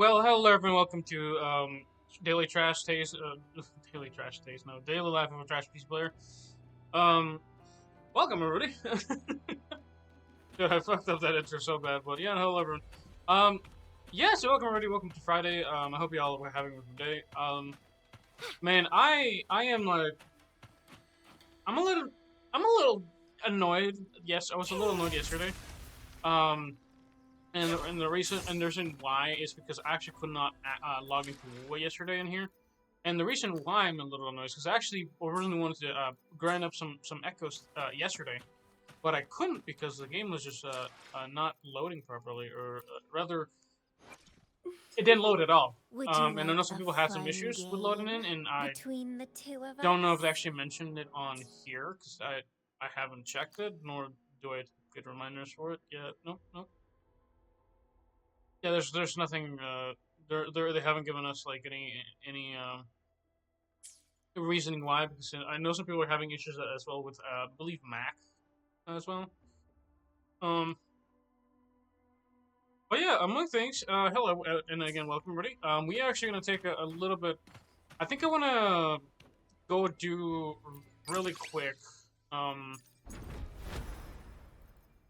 Well, hello everyone. Welcome to Daily Trash Taste. Daily Trash Taste. No, Daily Life of a Trash Piece Player. Um, welcome everybody. Dude, I fucked up that intro so bad, but yeah, hello everyone. Um, yeah, so welcome everybody. Welcome to Friday. I hope you all are having a good day. Man, I am like I'm a little I'm a little annoyed. Yes, I was a little annoyed yesterday. Um, and the reason why is because I actually could not log into WUWA yesterday in here. And the reason why I'm a little annoyed is because I actually originally wanted to grind up some echoes yesterday, but I couldn't because the game was just not loading properly, or rather, it didn't load at all. Would you And I like know some a people had some fun issues with loading in, game and I between the two of don't know if us? they actually mentioned it on here because I haven't checked it, nor do I get reminders for it yet. Nope, nope. Yeah, there's nothing. They haven't given us like any reasoning why, because I know some people are having issues as well with I believe Mac as well. Um, but yeah, among things, hello and again welcome everybody. We are actually gonna take a little bit. I think I wanna go do really quick. Um,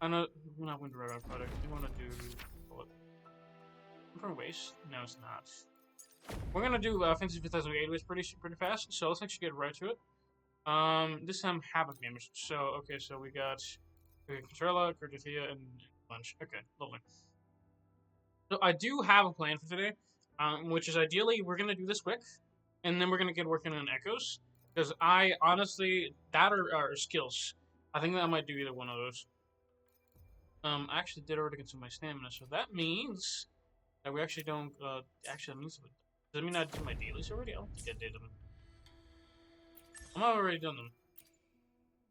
I know we're not going to write our product. We want to do what? Different ways? No, it's not. We're gonna do Fantasy 5008 ways pretty fast. So let's actually get right to it. This time Havoc damage. So okay, so we got Controlla, Cordelia, and Lunch. Okay, lovely. So I do have a plan for today, which is ideally we're gonna do this quick, and then we're gonna get working on echoes. Because I honestly that are skills. I think that I might do either one of those. I actually did already consume my stamina, so that means that we actually don't. Actually, that means does that mean I did my dailies already? I don't think I did them. I'm already done them.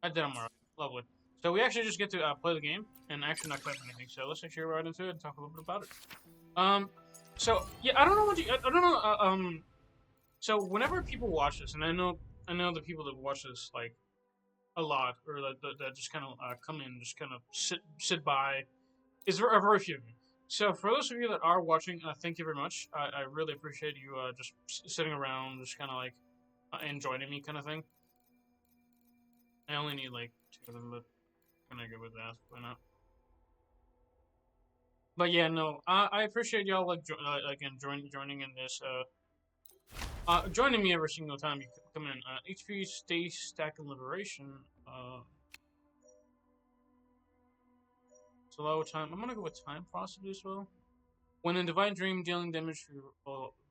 I did them already. Lovely. So we actually just get to play the game and actually not claim anything. So let's actually right into it and talk a little bit about it. Um, so yeah, I don't know what you. I don't know. So whenever people watch this, and I know the people that watch this like a lot, or that just kind of come in, just kind of sit by, is very few of you. So for those of you that are watching, thank you very much. I really appreciate you just sitting around, just kind of like and joining me, kind of thing. I only need like two of them, but I'm gonna go with that. Why not? But yeah, no, I appreciate y'all like again joining in this joining me every single time you come in. HP stay stack and liberation. Slow time. I'm gonna go with time possibly as well. When in Divine Dream, dealing damage to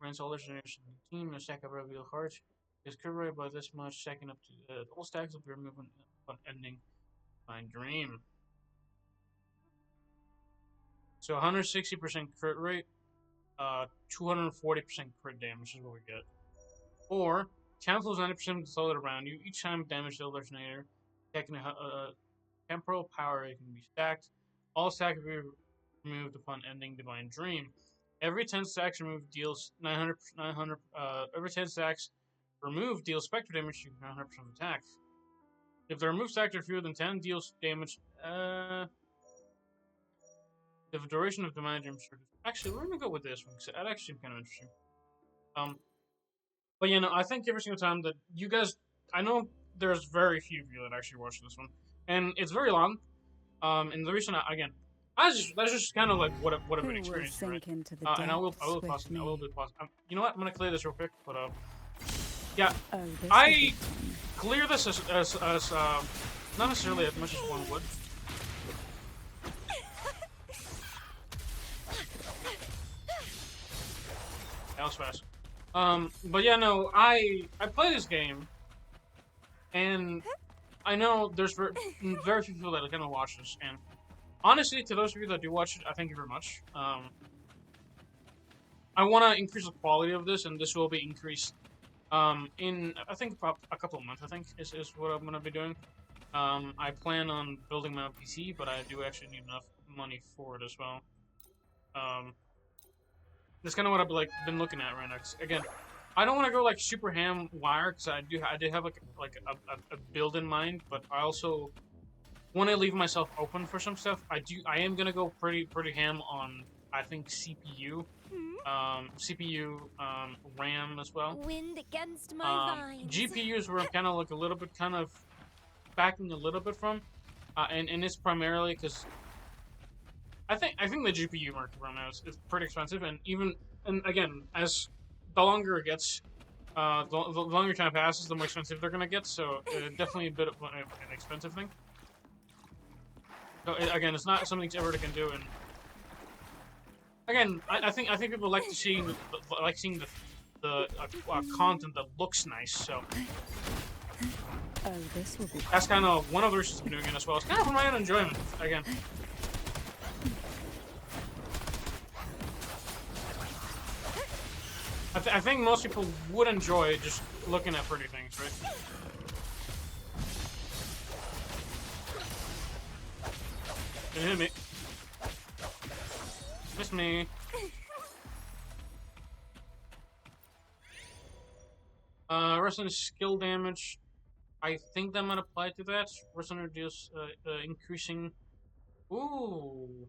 grants all legendaries in the team, a stack of regular hearts is covered by this much, stacking up to all stacks will be removed upon ending Divine Dream. So 160% crit rate, 240% crit damage is what we get. Or cancels 90% of the total around you. Each time damage to the legendator, taking a temporal power, it can be stacked. All stacks will be removed upon ending Divine Dream. Every 10 stacks removed deals 900. Every 10 stacks removed deals spectre damage to 900% of attack. If the removed stacks are fewer than 10, deals damage. The duration of Divine Dream. Actually, we're gonna go with this one because that actually seems kind of interesting. But you know, I think every single time that you guys, I know there's very few of you that actually watch this one, and it's very long. And the reason, again, that's just kind of like what I've been Who will experiencing, right? sink into the And I will depths pause with it. I will be me? pause. You know what? I'm gonna clear this real quick, but yeah, Oh, this will be I fun. clear this as not necessarily as much as one would. That was fast. But yeah, no, I play this game, and I know there's very few people that kind of watch this, and honestly, to those of you that do watch it, I thank you very much. I want to increase the quality of this, and this will be increased in I think about a couple of months. I think is what I'm gonna be doing. I plan on building my own PC, but I do actually need enough money for it as well. Um, that's kind of what I've like been looking at right now. 'Cause, again, I don't want to go like super ham wire because I did have like a build in mind, but I also want to leave myself open for some stuff. I am gonna go pretty ham on I think CPU, RAM as well. Wind against my vines. GPUs were kind of like a little bit kind of backing a little bit from, and it's primarily because I think the GPU market right now is pretty expensive, and again, as the longer it gets, the longer time passes, the more expensive they're gonna get. So definitely a bit of an expensive thing. So again, it's not something everyone can do, and again, I think people like to see seeing the content that looks nice. So Oh, this will be. that's kind of one of the reasons I'm doing it as well. It's kind of for my own enjoyment. Again. I think most people would enjoy just looking at pretty things, right? It hit me. Miss me. Wrestling skill damage. I think that might apply to that. Wrestling reduce increasing. Ooh.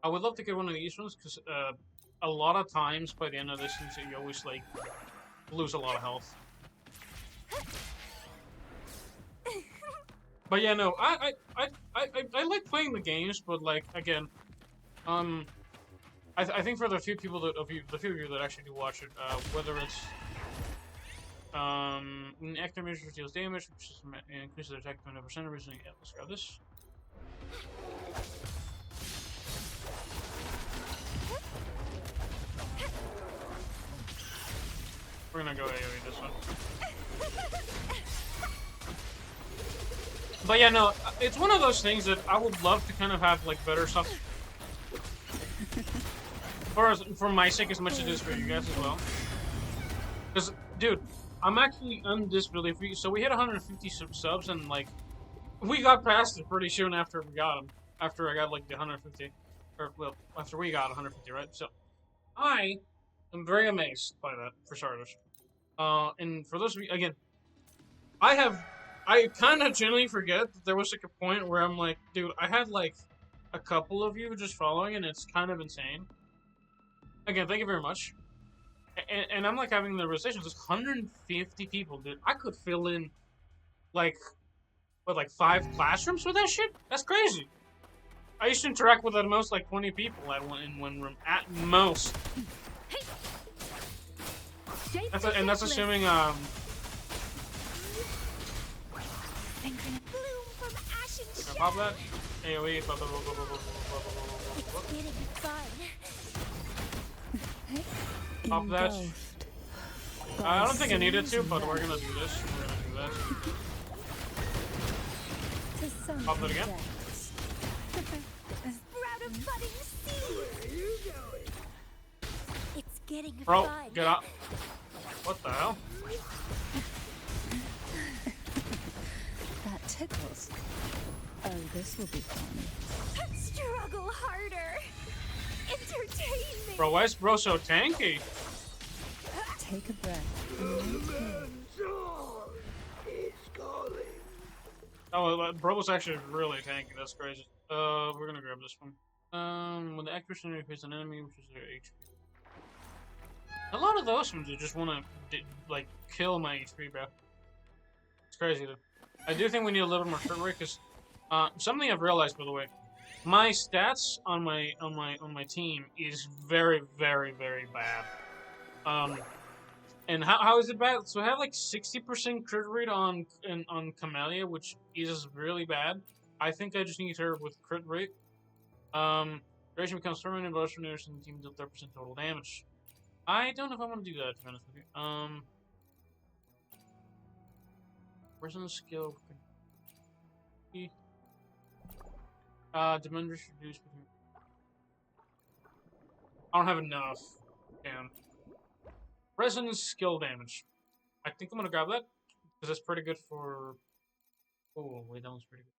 I would love to get one of these ones because a lot of times by the end of this, you always like lose a lot of health. But yeah, no, I like playing the games, but like again, I think for the few people that of you that actually do watch it, whether it's active measure deals damage, which is increases attack by 9%. Originally, yeah, let's grab this. We're gonna go AoE this one. But yeah, no, it's one of those things that I would love to kind of have like better stuff. For my sake as much as it is for you guys as well. Because, dude, I'm actually undisbelieved. So we hit 150 subs and like, we got past it pretty soon after we got them. After I got like the 150. Or, well, after we got 150, right? So, I am very amazed by that, for starters. And for those of you, again, I kind of genuinely forget that there was like a point where I'm like, dude, I had like a couple of you just following, and it's kind of insane. Again, thank you very much. And I'm like having the realizations, there's 150 people, dude. I could fill in like, what, like 5 classrooms with that shit? That's crazy. I used to interact with at most like 20 people in one room, at most. That's assuming Bloom from ashen Can I pop that? AoE. Blah, blah, blah, blah, blah, blah, It's blah, blah. getting fun. Pop that. I don't think I needed to, but we're gonna do this. We're gonna do that. Pop that again. Sprout of budding seeds. It's getting Bro, fun. get up. What the hell? That tickles. Oh, this will be fun. Struggle harder. Entertain me. Bro, why is bro so tanky? Take a breath. Oh, bro was actually really tanky. That's crazy. We're gonna grab this one. When the accuracy hits an enemy, which is their HP. A lot of those ones you just want to like kill my HP, bro. It's crazy, dude. I do think we need a little more crit rate because something I've realized, by the way, my stats on my team is very, very, very bad. And how is it bad? So I have like 60% crit rate on Camellia, which is really bad. I think I just need her with crit rate. Duration becomes permanent, but from and the team deal 30% total damage. I don't know if I want to do that, to be honest with you. Where's the skill? Diminish reduce. I don't have enough. Damn. Resonance skill damage. I think I'm gonna grab that because that's pretty good for. Oh wait, that one's pretty good.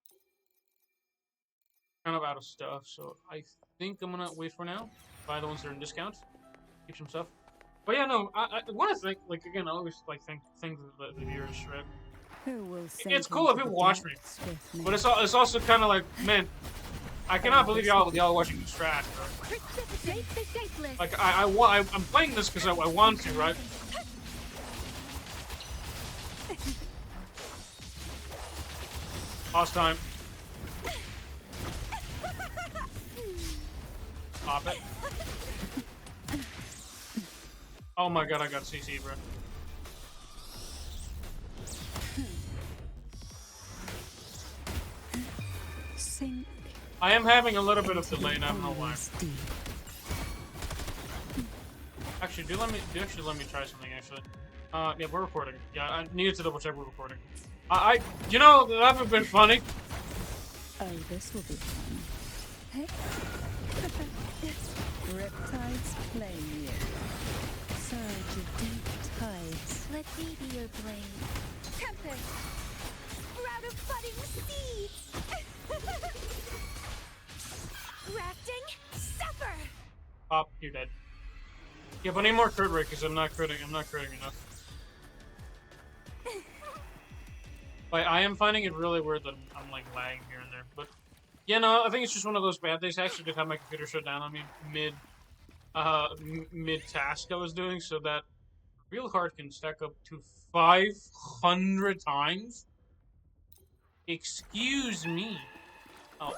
Kind of out of stuff, so I think I'm gonna wait for now. Buy the ones that are in discount. Keep some stuff. But yeah, no, I want to think. Like again, I always like thank the viewers, right? Who will It's cool if people watch me, but it's also kind of like, man, I cannot believe y'all watching this trash, bro. Precipitate the shapeless. Like I'm playing this because I want to, right? Pause time. Pop it. Oh my god, I got CC, bro. Sink I am having a little bit of delay, and I don't know why. always deep. Actually, do let me try something. Actually, yeah, we're recording. Yeah, I needed to double check we're recording. You know, that would have been funny. Oh, this will be fun. Hey. Riptides play you. Surge of deep tides. Let me be your blade. Tempest. Sprout of budding seeds. Grafting. Suffer. Pop, you're dead. Yeah, but I need more crit rate because I'm not critting enough. Like, I am finding it really weird that I'm like lagging here and there, but yeah, no, I think it's just one of those bad days. I actually did have my computer shut down on me mid task I was doing, so that real card can stack up to 500 times. Excuse me. Oh,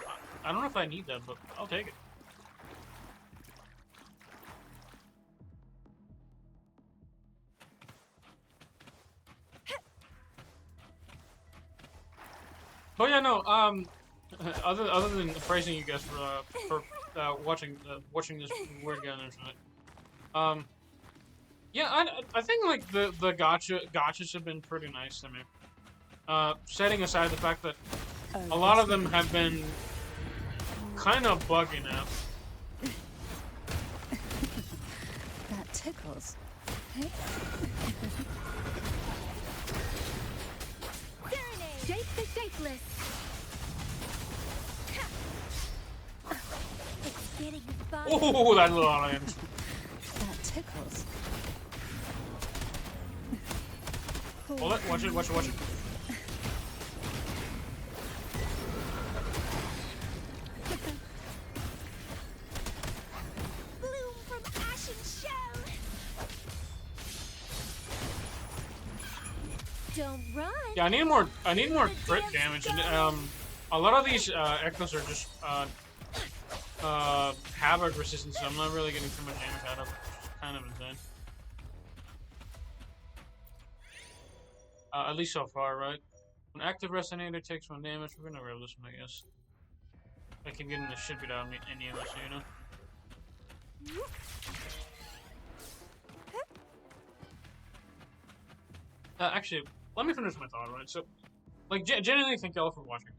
I don't know if I need that, but I'll take it. Oh yeah, no. Other than praising you guys for watching this weird guy on the internet. Yeah, I think like the gachas have been pretty nice to me. Setting aside the fact that a lot of them have been kind of buggy now. That tickles. Hey. Shape the shapeless. It's getting fun. Oh, that little audience. That tickles. Hold it, watch it. Bloom from ashen shell. Don't run. Yeah, I need more crit damage, and a lot of these echoes are just havoc resistant, so I'm not really getting too much damage out of it, which is kind of insane. At least so far, right? When active resonator takes 1 damage, we're gonna roll this one, I guess. I keep getting the shit beat out of me anyway, so you know. Actually, let me finish my thought, right? So, like, genuinely thank y'all for watching.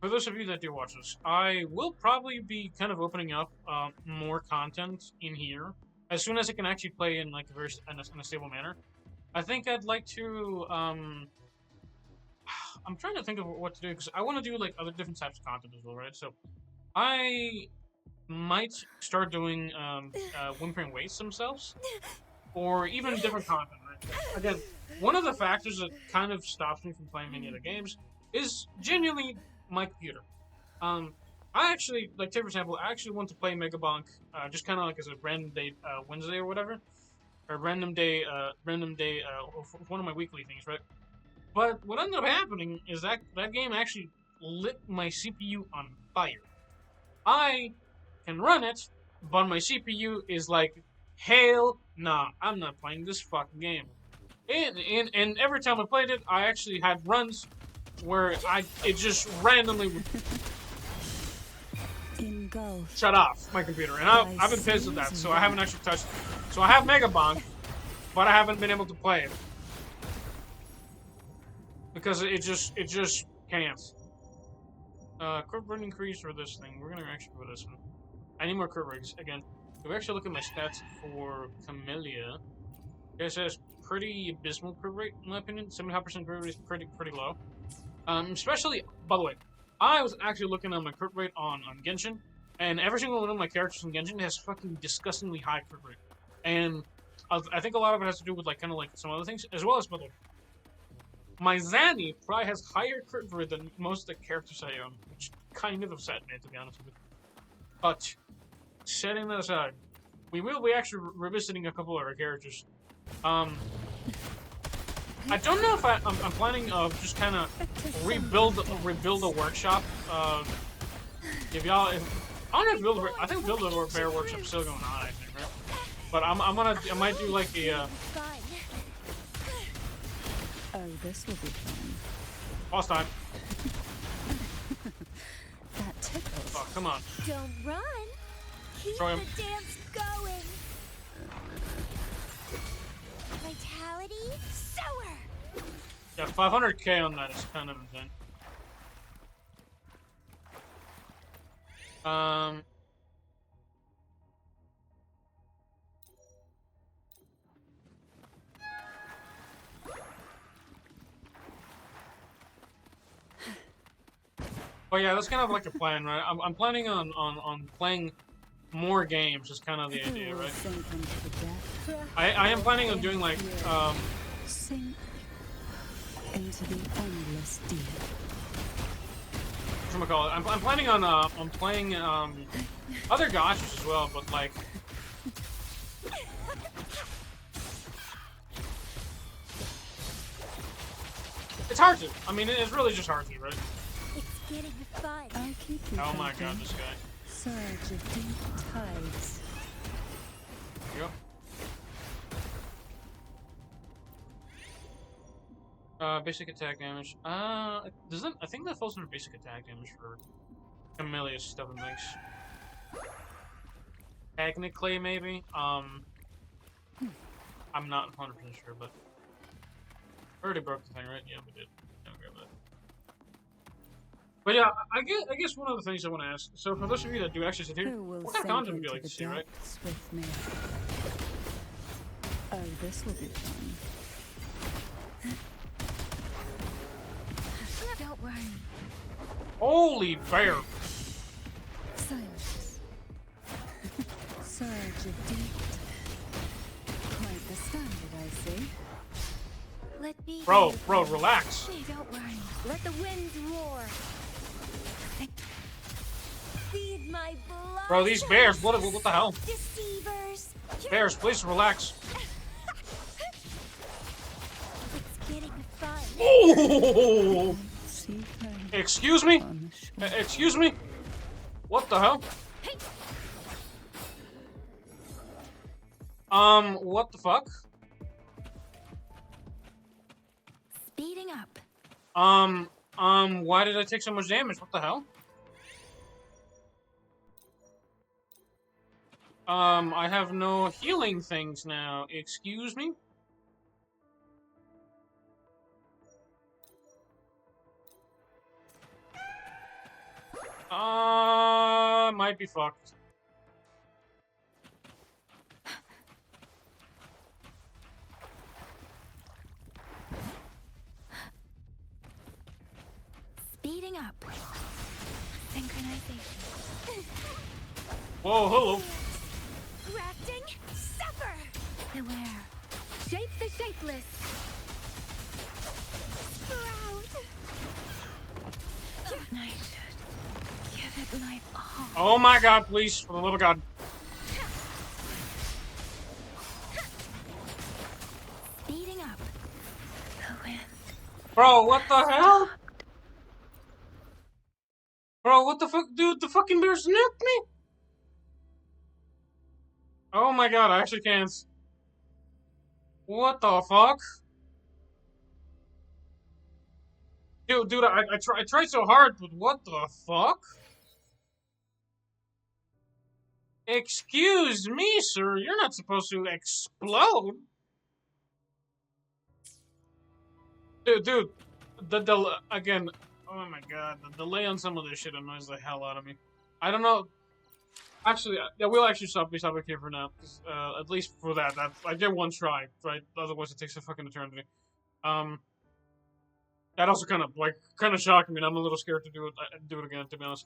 For those of you that do watch this, I will probably be kind of opening up more content in here as soon as I can actually play in like in a stable manner. I think I'd like to. I'm trying to think of what to do because I want to do like other different types of content as well, right? So, I might start doing Whimpering Waits themselves, or even different content. Right? Again, one of the factors that kind of stops me from playing many other games is genuinely my computer. I actually, like, take for example, I actually want to play Megabonk just kind of like as a random day Wednesday or whatever, or random day one of my weekly things, right? But what ended up happening is that game actually lit my CPU on fire. I can run it, but my CPU is like, hell nah, I'm not playing this fucking game. And every time I played it, I actually had runs where it just randomly would shut off my computer, and I've been pissed with that, so I haven't actually touched it. So I have Megabonk, but I haven't been able to play it because it just can't. Crit rate increase for this thing. We're gonna actually go this one. I need more crit rates again. If we actually look at my stats for Camellia, it says pretty abysmal crit rate in my opinion. 75% crit rate is pretty low. Especially, by the way, I was actually looking at my crit rate on Genshin, and every single one of my characters in Genshin has fucking disgustingly high crit rate. And I think a lot of it has to do with like kind of like some other things, as well as, by the way, My Zanny probably has higher crit rate than most of the characters I own, which kind of upset me, to be honest with you. But, setting that aside, we will be actually revisiting a couple of our characters. I don't know if I'm planning of just kind of rebuild a workshop. If y'all, I don't know if I think build a bear workshop's still going on. I think, right? But I might do like a Oh, this will be fun. boss time. That tickles. Oh, come on. Don't run. Keep Throw him. the dance going. Vitality sower. Yeah, 500k on that is kind of insane. But yeah, that's kind of like a plan, right? I'm planning on playing more games. Is kind of the idea, right? I am planning on doing like Sink into the endless deep. whatchamacallit, I'm planning on playing other gachas as well, but like it's hard to. I mean, it's really just hard to, right? It's getting fun. I'll keep you Oh my company. god, this guy. Surge of deep tides. There you go. Basic attack damage. Doesn't I think that falls under basic attack damage for Camellia's stuff and things. Technically, maybe. I'm not 100% sure, but we already broke the thing, right? Yeah, we did. Yeah, we grabbed that. But yeah, I guess one of the things I want to ask. So for those of you that do actually sit here, Who will what kind of sink content would you into like to the see, right? depths with me? Oh, this will be fun. Don't worry. Holy bear! Silence. Surge of deep. Quite the standard, I see. Let me. Bro, relax. Don't worry. Let the winds roar. Feed my blood. Bro, these bears, what the hell? Deceivers. Bears, please relax. It's getting fun. Oh! See her Excuse me? on the shore. Excuse me? What the hell? What the fuck? Speeding up. Why did I take so much damage? What the hell? I have no healing things now. Excuse me? Might be fucked. Speeding up. Synchronization. Whoa, hello. Grafting. Suffer. Beware. Shape the shapeless. Sprout. I should give it my all. Oh my god, please, for the love of God. Speeding up. The wind. Bro, what the hell? Bro, what the fuck? Dude, the fucking bears nuked me? Oh my god, I actually can't. What the fuck? Dude, I tried so hard, but what the fuck? Excuse me, sir, you're not supposed to explode. Dude, again, oh my god, the delay on some of this shit annoys the hell out of me. I don't know. Actually, yeah, we'll actually be stopping here for now. Cause, at least for that, I get one try, right? Otherwise, it takes a fucking eternity. That also kind of shocked me. And I'm a little scared to do it again, to be honest.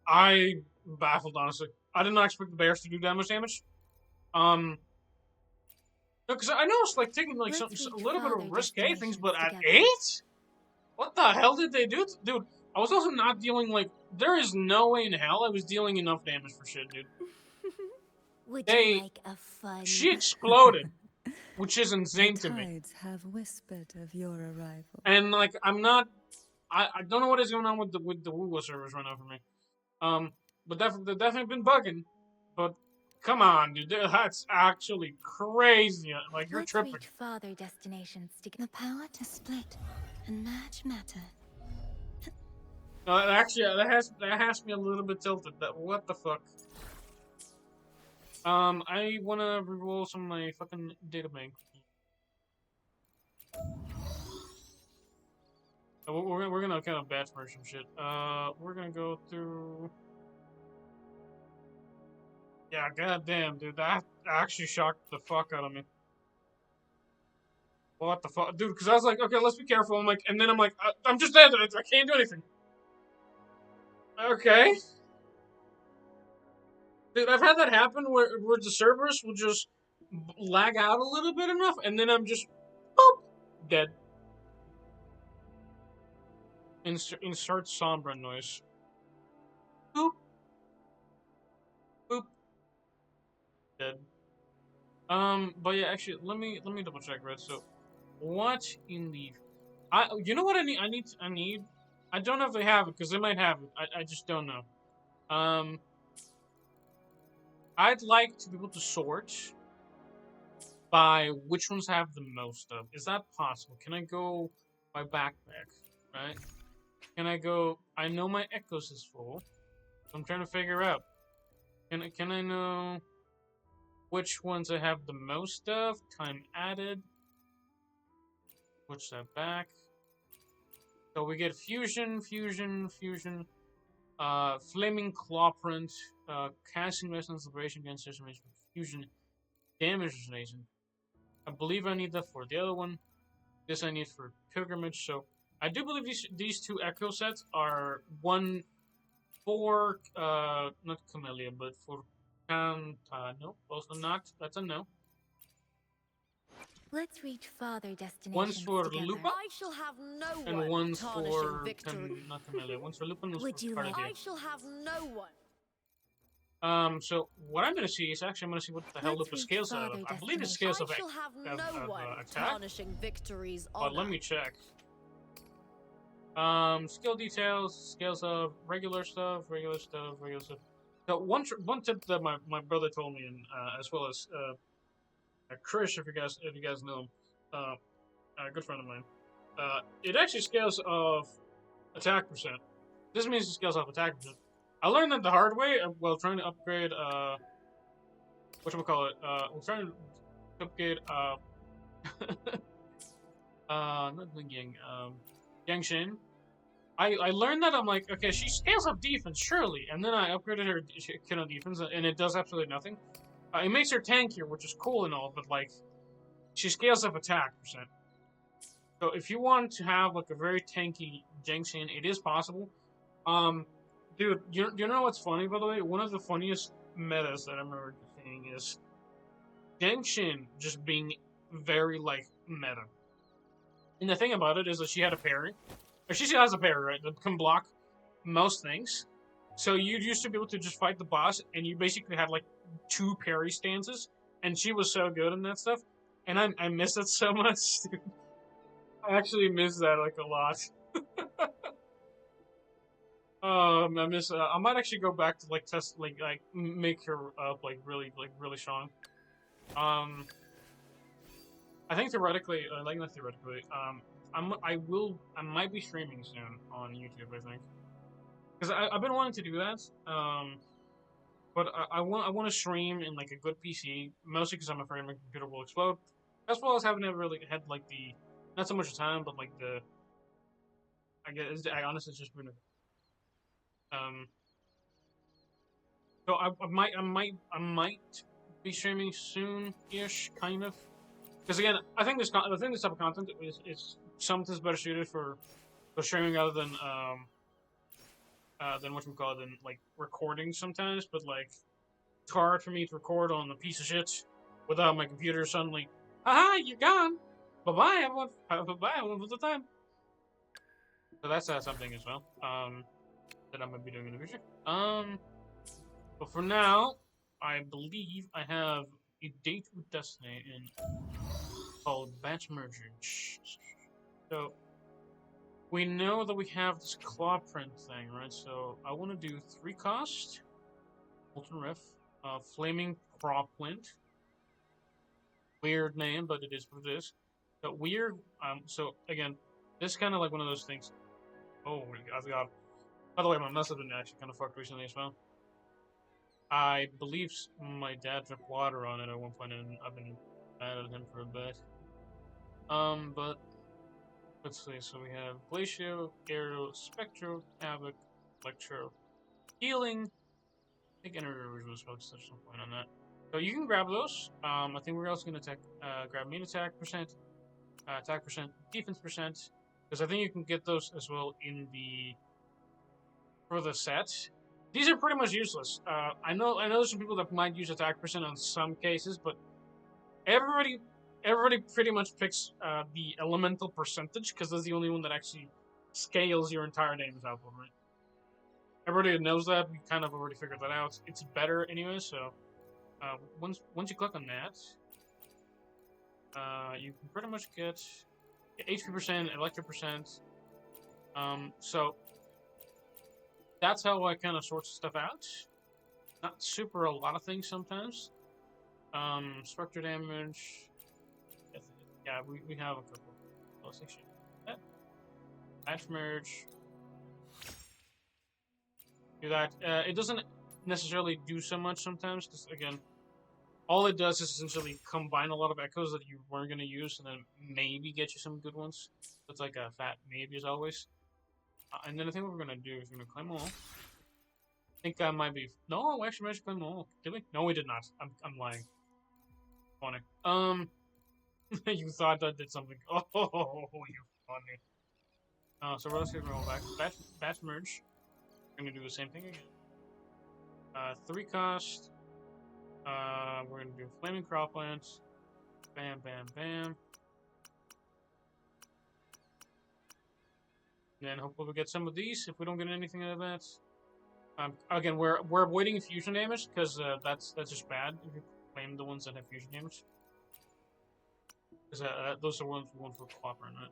I baffled, honestly. I did not expect the bears to do that much damage. No, because I know it's like taking like Let's some reach a little bit of farther risque things, but at destinations 8, what the hell did they do, dude? I was also not dealing like there is no way in hell I was dealing enough damage for shit, dude. Would you They like a fun? she exploded, which is The insane to me. tides have whispered of your arrival. And like I'm not, I don't know what is going on with the WUWA servers right now for me. But they've definitely been bugging. But come on, dude, that's actually crazy. Like you're Let's tripping. reach farther destinations to get the power to split and merge matter. No, actually, that has me a little bit tilted. That what the fuck? I wanna reroll some of my fucking data bank. We're gonna kind of batch merge some shit. We're gonna go through. Yeah, goddamn, dude, that actually shocked the fuck out of me. What the fuck, dude? Because I was like, okay, let's be careful. I'm like, and then I'm like, I'm just dead. I can't do anything. Okay. Dude, I've had that happen where the servers will just lag out a little bit enough, and then I'm just, boop, dead. Insert Sombra noise. Boop. Boop. Dead. But yeah, actually, let me double check, right? So, what in the, you know what I need. I don't know if they have it because they might have it. I just don't know. I'd like to be able to sort by which ones have the most of. Is that possible? Can I go by backpack, right? Can I go? I know my echoes is full. I'm trying to figure out. Can I know which ones I have the most of? Time added. Push that back. So we get fusion, flaming clawprint, casting resonance liberation against transformation, fusion, damage resonation. I believe I need that for the other one. This I need for pilgrimage. So I do believe these two echo sets are one for not Camellia, but for no, also not. That's a no. Let's reach farther destinations One's for together. Lupa, I shall have no and one one's tarnishing for victory. not Camellia. One's for Lupin, one's Would for you like- Cardia. I shall have no one. So what I'm gonna see is actually I'm gonna see what the hell Let's Lupa reach scales out of. farther I believe it scales I of shall have no one attack. tarnishing victory's But honor. let me check. Skill details, scales of regular stuff. So one tip that my brother told me, and as well as Krish, if you guys know him, a good friend of mine. It actually scales of attack percent. This means it scales off attack percent. I learned that the hard way while trying to upgrade whatchamacallit, while trying to upgrade not Lingying, Yangshin. I learned that I'm like, okay, she scales up defense, surely. And then I upgraded her Kino defense, and it does absolutely nothing. It makes her tankier, which is cool and all, but like, she scales up attack percent. So if you want to have like a very tanky Yangshin, it is possible. Dude, you know what's funny, by the way? One of the funniest metas that I remember seeing is Yangshin just being very, like, meta. And the thing about it is that she had a parry. Or she still has a parry, right? That can block most things. So you used to be able to just fight the boss, and you basically had, like, 2 parry stances. And she was so good in that stuff. And I miss it so much, dude. I actually miss that, like, a lot. I miss. I might actually go back to like test, like make her up like really strong. I think theoretically, like not theoretically, I might be streaming soon on YouTube. I think because I've been wanting to do that. But I want to stream in like a good PC, mostly because I'm afraid my computer will explode, as well as having never really had like the not so much the time, but like the I honestly it's just been. So I might be streaming soon-ish, kind of. Because again, I think this type of content is something's better suited for streaming other than than like recording sometimes. But like, it's hard for me to record on a piece of shit without my computer suddenly Haha, you're gone. Bye bye, everyone. Bye bye, everyone, for the time. So that's something as well. That I'm gonna be doing in the future. But for now, I believe I have a date with Destiny in called Batch Merger. So we know that we have this claw print thing, right? So I want to do 3 cost, Molten Rift, Flaming Crawplint. Weird name, but it is what it is. So weird. So again, this kind of like one of those things. Oh my god! By the way, my mouse has been actually kind of fucked recently as well. I believe my dad dripped water on it at one point, and I've been mad at him for a bit. But let's see. So we have Glacio, Aerial, Spectro, Havoc, Electro, Healing. I think Energy was supposed to touch some point on that. So you can grab those. I think we're also gonna grab main attack percent, attack percent, defense percent, because I think you can get those as well in the for the set. These are pretty much useless. I know there's some people that might use attack percent on some cases, but everybody pretty much picks the elemental percentage because that's the only one that actually scales your entire damage output, right? Everybody knows that. We kind of already figured that out. It's better anyway, so once you click on that, you can pretty much get HP percent, electric percent. So that's how I kind of sort stuff out. Not super a lot of things sometimes. Structure damage. Yeah, we have a couple. Let's actually that. Batch merge. Do that. It doesn't necessarily do so much sometimes, because again, all it does is essentially combine a lot of echoes that you weren't going to use, and then maybe get you some good ones. It's like a fat maybe as always. And then I think what we're going to do is we're going to claim all. I think I might be... No, we actually managed to claim all. Did we? No, we did not. I'm lying. Funny. You thought I did something. Oh, you funny. So we're just going to go back. Batch merge. We're going to do the same thing again. 3 cost. We're going to do Flaming Croplands. Bam, bam, bam. And then hopefully we get some of these if we don't get anything out of that. Again, we're avoiding fusion damage because that's just bad if you claim the ones that have fusion damage. Because those are ones we want for copper, right?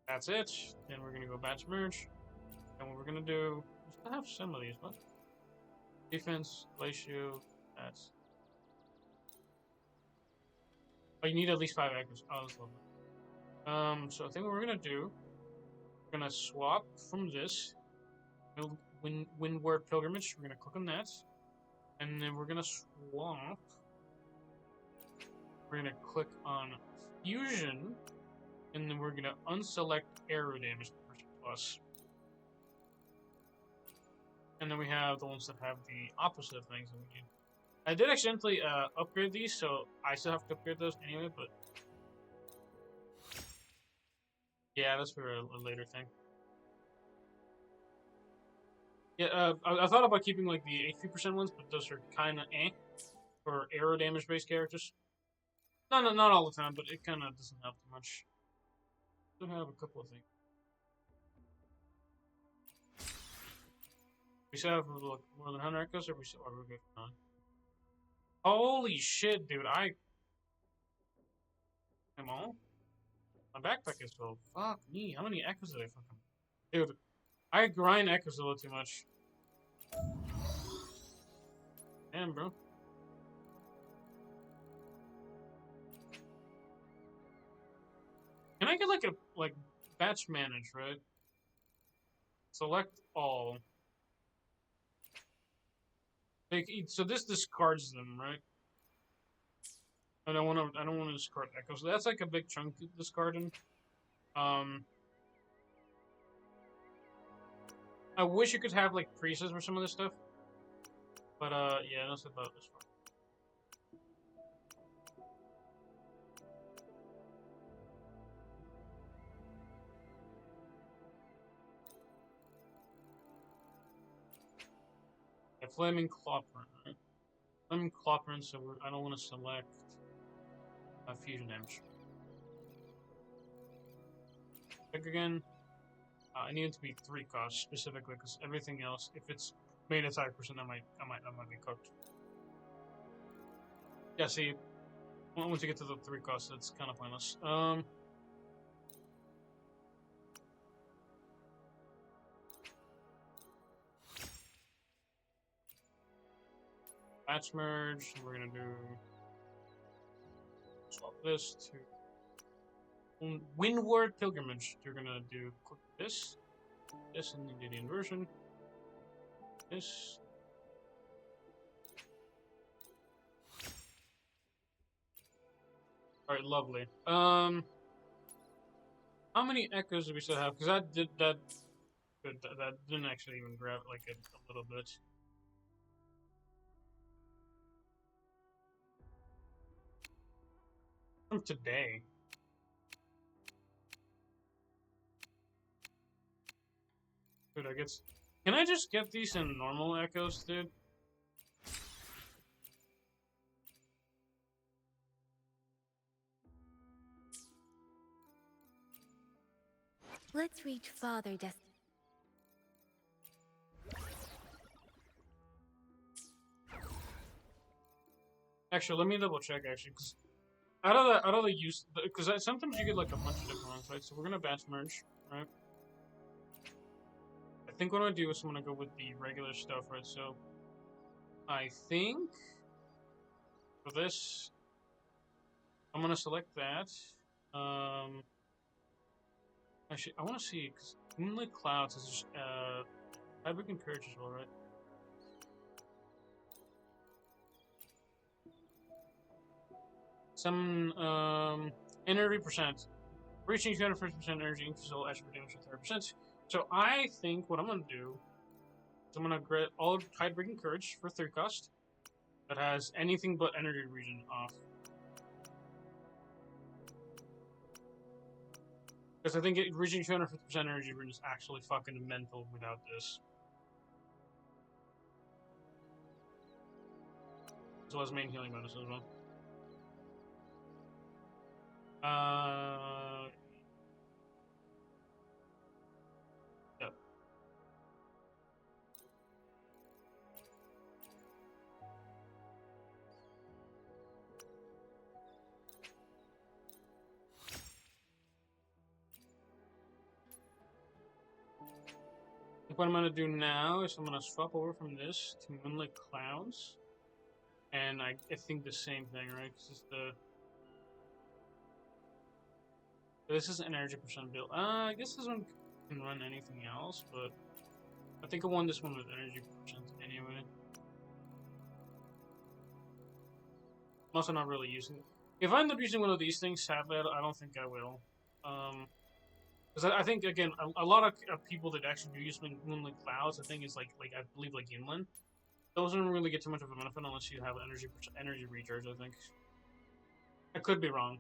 That's it. Then we're gonna go batch merge. And what we're gonna do, we still have some of these, but defense, Glacio, that's. Oh, you need at least 5 actors. Oh, that's lovely. So I think what we're gonna do, we're gonna swap from this. Windward Pilgrimage, we're gonna click on that. And then we're gonna swap. We're gonna click on Fusion. And then we're gonna unselect arrow damage plus. And then we have the ones that have the opposite of things that we need. I did accidentally upgrade these, so I still have to upgrade those anyway, but... Yeah, that's for a later thing. Yeah, I thought about keeping like the 83% ones, but those are kind of for arrow damage based characters. No, not all the time, but it kind of doesn't help too much. Still have a couple of things. We still have more than 100 echoes, or are we good? Holy shit, dude! I'm all. My backpack is full. Fuck me! How many echoes did I fucking? Dude, I grind echoes a little too much. Damn, bro. Can I get like batch manage, right? Select all. Like, so this discards them, right? I don't want to discard echoes. So that's like a big chunk discarding. I wish you could have like presets for some of this stuff. But yeah, that's about this far. Yeah, Flaming Claw Print, right? I'm cloppering, so I don't want to select fusion damage. Pick again. I need it to be 3 costs specifically, because everything else, if it's main attack percent, I might be cooked. Yeah, see, once you get to the 3 costs, it's kind of pointless. Batch merge. We're gonna do swap this to Windward Pilgrimage. You're gonna do click this, and then do the inversion. This. All right, lovely. How many echoes do we still have? Because that didn't actually even grab like a little bit. From today. Dude, I guess. Can I just get these in normal echoes, dude? Let's reach farther destiny. Actually, let me double check. Actually, because out of the use, because sometimes you get like a bunch of different ones, right? So we're gonna batch merge, right? I think what I'm gonna do is I'm gonna go with the regular stuff, right? So I think for this, I'm gonna select that. Actually, I want to see because Moonlit Clouds is Fabric and Courage as well, right? Some energy percent, reaching 250% energy increases all attribute damage by 30%. So I think what I'm gonna do is I'm gonna get all Tidebreaking Courage for 3 cost that has anything but energy region off. Because I think reaching 250% energy region is actually fucking mental without this. As well as main healing bonus as well. Yep. What I'm gonna do now is I'm gonna swap over from this to Moonlit Clouds, and I think the same thing, right? This is an energy percent build. I guess this one can run anything else, but I think I want this one with energy percent anyway. I'm also not really using it. If I end up using one of these things, sadly, I don't think I will. Because I think again, a lot of people that actually do use Moonlit Clouds, I think is like I believe like Inland. Those don't really get too much of a benefit unless you have energy recharge. I think. I could be wrong.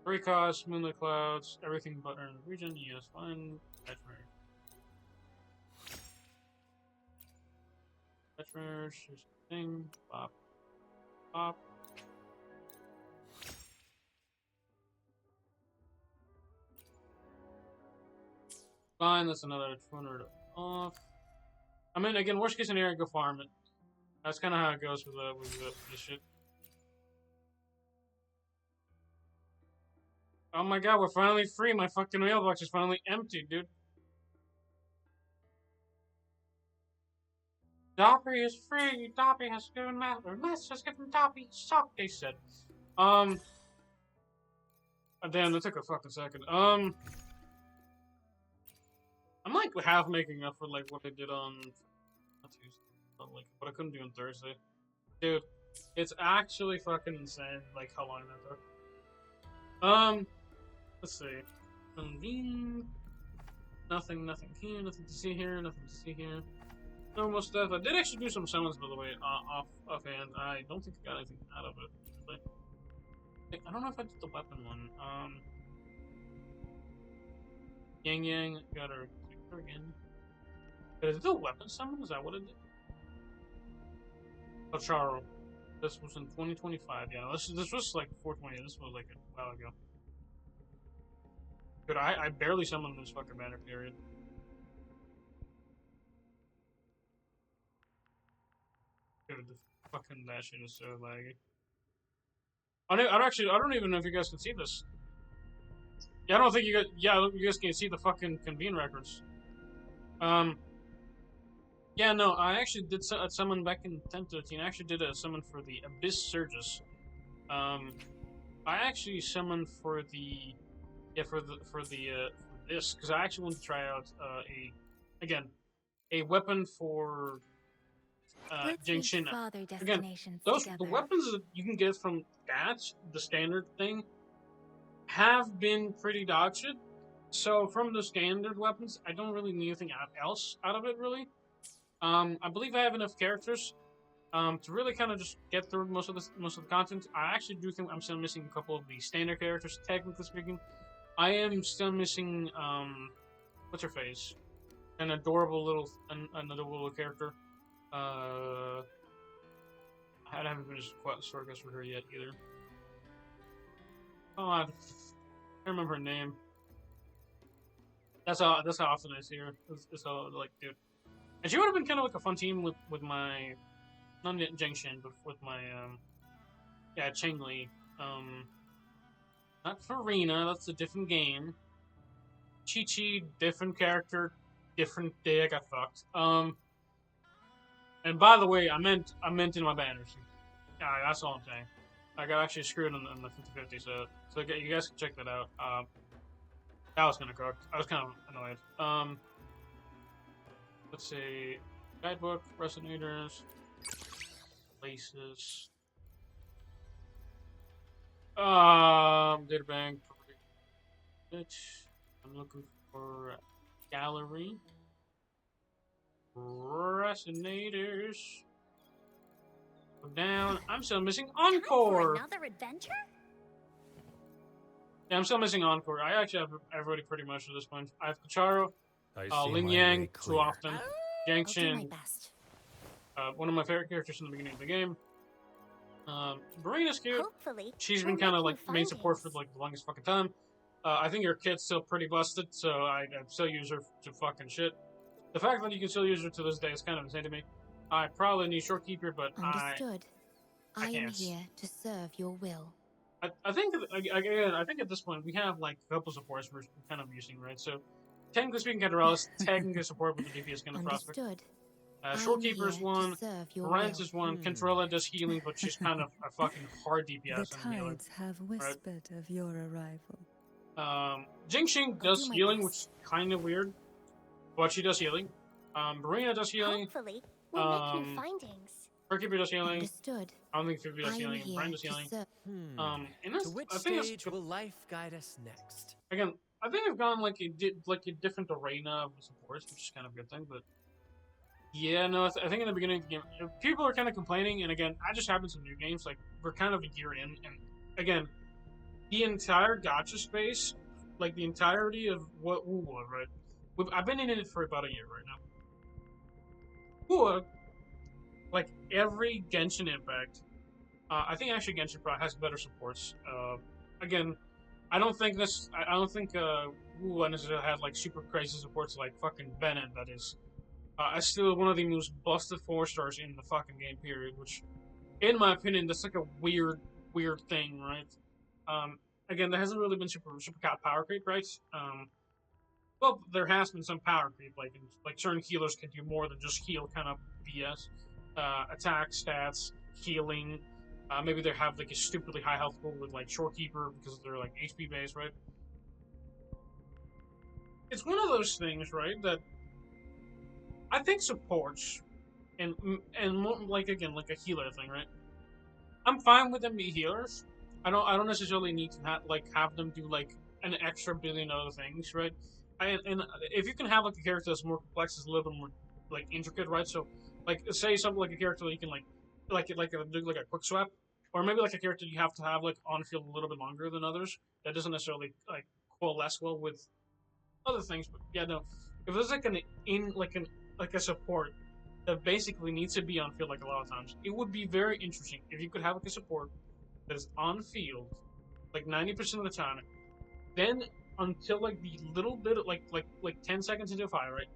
3 cost, Moonlit Clouds, everything but in the region. Yes, fine. Patch merge. Here's the thing. Bop. Bop. Fine, that's another 200 off. I mean, again, worst case scenario, go farm it. That's kind of how it goes with this shit. Oh my god, we're finally free. My fucking mailbox is finally empty, dude. Doppy is free. Doppy has given Master. Master has given Doppy suck, they said. Oh, damn, that took a fucking second. I'm like half making up for like what I did on not Tuesday, but like what I couldn't do on Thursday. Dude, it's actually fucking insane, like how long that took. Let's see. Convene. Nothing here, nothing to see here, nothing to see here. Normal stuff. I did actually do some summons, by the way, offhand. I don't think I got anything out of it. Really. I don't know if I did the weapon one. Yang got her There again. Did it do a weapon summon? Is that what it did? Oh, Charo. This was in 2025. Yeah, this was like 420. This was like a while ago. Dude, I barely summoned this fucking banner period. Dude, the fucking that shit is so laggy. I don't even know if you guys can see this. Yeah, I don't think you guys. Yeah, you guys can see the fucking convene records. Yeah, no, I actually did a summon back in 1013. I actually did a summon for the Abyss Surges. I actually summoned for the for this because I actually wanted to try out a weapon for Let's Jing reach Shin. farther Again, destinations the together. weapons that you can get from that, the standard thing, have been pretty dog shit. So from the standard weapons, I don't really need anything else out of it, really. I believe I have enough characters to really kind of just get through most of the content. I actually do think I'm still missing a couple of the standard characters, technically speaking. I am still missing what's her face? An adorable little character. I haven't finished quite the story quest for her yet either. Oh, I can't remember her name. That's how often I see her. It's how like, dude. And she would have been kind of like a fun team with my, not Jingshin, but with my Cheng Li. Not Farina. That's a different game. Chi Chi, different character, different day. I got fucked. And by the way, I meant in my banners. That's all I'm saying. I got actually screwed on the 50-50, so you guys can check that out. That was kind of cooked. I was kind of annoyed. Let's see. Guidebook, resonators, places. Data bank. I'm looking for gallery. Resonators. Go down. I'm still missing Encore. Time for another adventure? Yeah, I'm still missing Encore. I actually have everybody pretty much at this point. I have Kacharo, Ling Yang too often, Yang I'll do my Shin, best. one of my favorite characters in the beginning of the game. Marina's cute. Hopefully, She's we're been kind of like making main support for findings. like the longest fucking time. I think her kit's still pretty busted, so I still use her to fucking shit. The fact that you can still use her to this day is kind of insane to me. I probably need Shorekeeper, but Understood. I I am can't. here to serve your will. I think again, I think at this point we have like a couple supports we're kind of using, right? So technically speaking, Catarellus, technically support with the DPS kind of prospect. Understood. Shorekeeper is one, Brent is one, Controlla does healing, but she's kind of a fucking hard DPS The and healing. tides have whispered of your arrival. Jingxing does do my healing, best. which is kind of weird, but she does healing. Marina does healing. Hopefully, we'll make new Um, findings. Shorekeeper does healing. Understood. I don't think Phoebe does I am healing. here Brent does to healing. serve. And that's, To which I think that's stage will life guide us next? again, I think I've gone like a different arena of supports, which is kind of a good thing. But yeah, no, I think in the beginning of the game, people are kind of complaining, and again, I just happened some new games. Like we're kind of a year in, and again, the entire gacha space, like the entirety of what WUWA, right? I've been in it for about a year right now. WUWA, like every Genshin Impact, I think actually Genshin probably has better supports. Again, I don't think WUWA necessarily had like super crazy supports like fucking Bennett. That is, still one of the most busted 4-stars in the fucking game period. Which, in my opinion, that's like a weird thing, right? Again, there hasn't really been super cat power creep, right? Well, there has been some power creep, like certain healers can do more than just heal, kind of BS. Attack stats, healing. Maybe they have like a stupidly high health pool with like Shorekeeper because they're like HP based, right? It's one of those things, right? That I think supports and more, like again like a healer thing, right? I'm fine with them being healers. I don't necessarily need to have them do like an extra billion other things, right? And if you can have like a character that's more complex, is a little bit more like intricate, right? So like say something like a character that you can do like a quick swap, or maybe like a character you have to have like on field a little bit longer than others. That doesn't necessarily like coalesce well with other things. But yeah, no, if there's like like a support that basically needs to be on field like a lot of times, it would be very interesting if you could have like a support that is on field like 90% of the time. Then until like the little bit of like 10 seconds into a fight, right?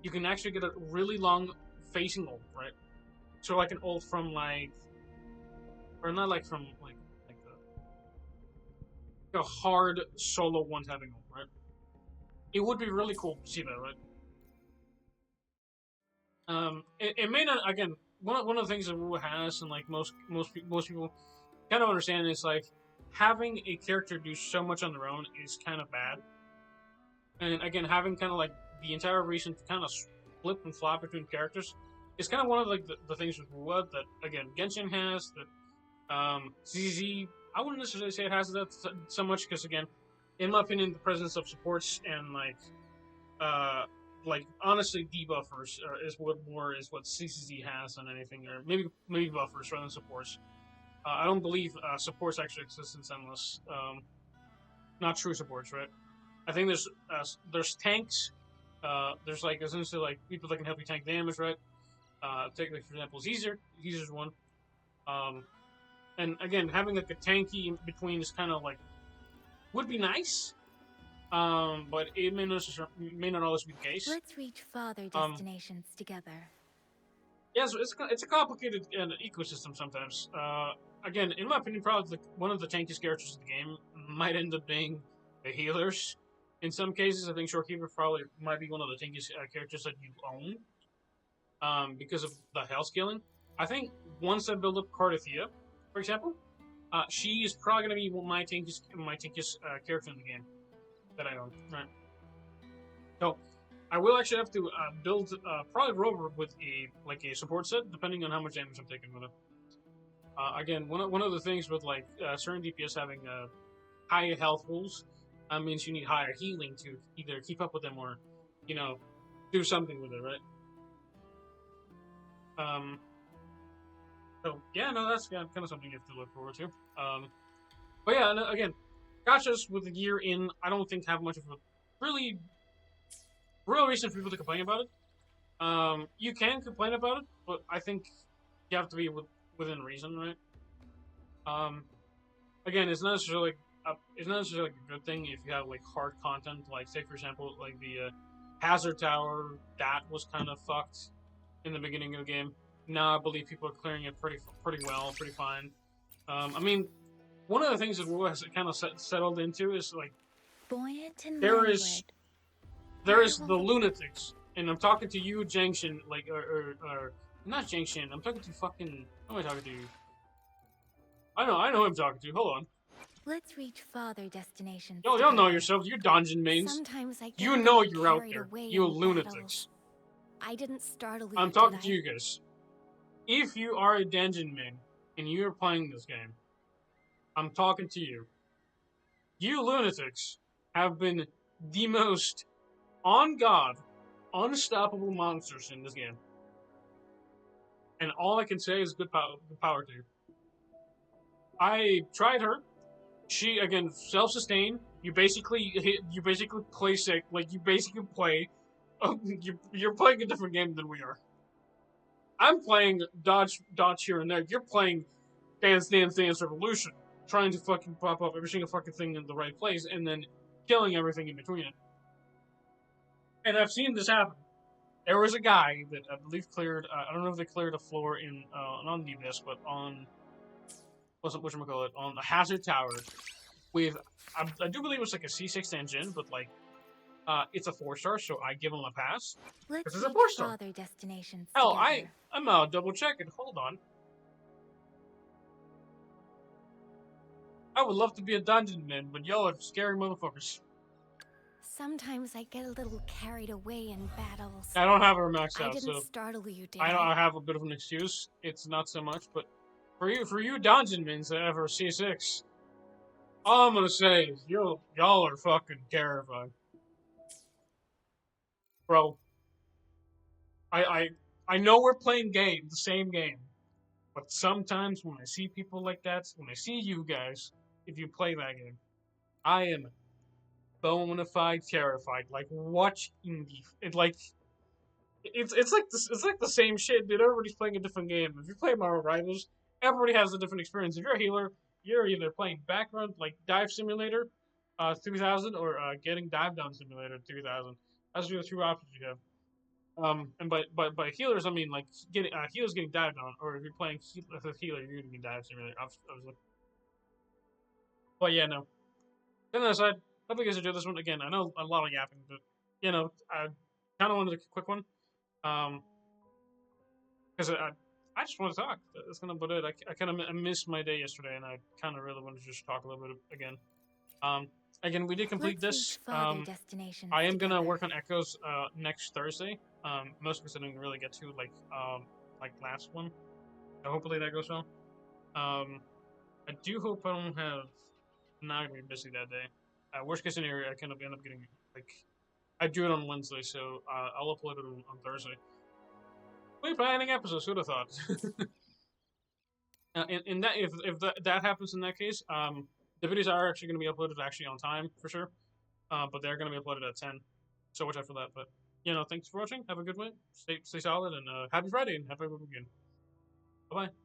You can actually get a really long facing ult, right? So like an ult from like, or not like from like a hard solo one-tapping ult, right? It would be really cool to see that, right? It may not, again, one of the things that WUWA has, and like most people kind of understand, is like having a character do so much on their own is kind of bad. And again, having kind of like the entire reason to kind of flip and flop between characters is kind of one of like the things with WUWA that again Genshin has, that ZZ, I wouldn't necessarily say it has that so much, because again, in my opinion, the presence of supports and like honestly debuffers is what CCZ has than anything, or maybe buffers rather than supports. I don't believe supports actually exist in Endless. Not true supports, right? I think there's tanks. There's like essentially like people that can help you tank damage, right? Take like for example Zer's one. And again, having like a tanky in between is kind of like would be nice. But it may not always be the case. Let's reach farther destinations together. Yeah, so it's a complicated ecosystem sometimes. Again, in my opinion, probably one of the tankiest characters in the game might end up being the healers. In some cases, I think Shorekeeper probably might be one of the tankiest characters that you own, because of the health scaling. I think once I build up Cardathea, for example, she is probably going to be my tankiest character in the game that I own. Right. So I will actually have to build probably Rover with a support set, depending on how much damage I'm taking with it. Again, one of the things with like certain DPS having higher health pools means you need higher healing to either keep up with them or, do something with it, right? So yeah, no, that's kind of something you have to look forward to. But yeah, no, again, gachas with a year in, I don't think have much of a real reason for people to complain about it. You can complain about it, but I think you have to be within reason, right? Again, it's not necessarily a good thing if you have like hard content, like say for example, like the Hazard Tower that was kind of fucked in the beginning of the game. Now I believe people are clearing it pretty well, pretty fine. I mean, one of the things that WUWA has kind of settled into is like Buoyant and there is the lunatics, and I'm talking to you, Jangshin, like or not Jangshin. I'm talking to fucking. Who am I talking to? I know who I'm talking to. Hold on. Let's reach farther destinations. You'll know yourself. You dungeon mains. Sometimes I You know you're out there. You lunatics. I didn't startle you. I'm talking to you guys. If you are a dungeon main and you're playing this game, I'm talking to you. You lunatics have been the most on God, unstoppable monsters in this game. And all I can say is good power to you. I tried her. She, again, self-sustained. You basically play sick. Like, you basically play... you're playing a different game than we are. I'm playing dodge here and there. You're playing Dance Revolution. Trying to fucking pop up every single fucking thing in the right place, and then killing everything in between it. And I've seen this happen. There was a guy that I believe cleared, I don't know if they cleared a floor in, not on the Abyss, but on, whatchamacallit, on the Hazard Tower with, I do believe it was like a C6 engine, but like, it's a 4-star, so I give him a pass. Let's This is a reach 4-star. farther destinations Hell, together. I'm double checking. Hold on. I would love to be a dungeon man, but y'all are scary motherfuckers. Sometimes I get a little carried away in battles. I don't have her maxed I out, didn't so startle you, did I have a bit of an excuse. It's not so much, but for you dungeon men that have her C6, all I'm gonna say is y'all are fucking terrifying. Bro, I know we're playing the same game, but sometimes when I see people like that, when I see you guys, if you play that game, I am bona fide terrified. Like watching it's like this. It's like the same shit, dude. Everybody's playing a different game. If you play Marvel Rivals, everybody has a different experience. If you're a healer, you're either playing background like Dive Simulator, 3000, or getting Dive Down Simulator 3000. Those are the two options you have. And by healers, I mean like getting healers getting dive down, or if you're playing as a healer, you're getting dive simulator. But yeah, no. Then on the side, hope you guys enjoyed this one. Again, I know a lot of yapping, but you know, I kind of wanted a quick one. Because I just want to talk. That's kind of about it. I kind of missed my day yesterday, and I kind of really wanted to just talk a little bit again. Again, we did complete this. I am gonna work on Echoes next Thursday. Most because I didn't really get to like last one. So hopefully that goes well. I do hope I don't have. I'm not gonna be busy that day. Worst case scenario, I kind of end up getting like I do it on Wednesday, so I'll upload it on Thursday. Wait, planning episodes. Who'd have thought? In that, if that happens in that case, the videos are actually going to be uploaded actually on time for sure, but they're going to be uploaded at 10. So watch out for that. But you know, thanks for watching. Have a good one. Stay solid, and happy Friday, and have a good weekend. Bye bye.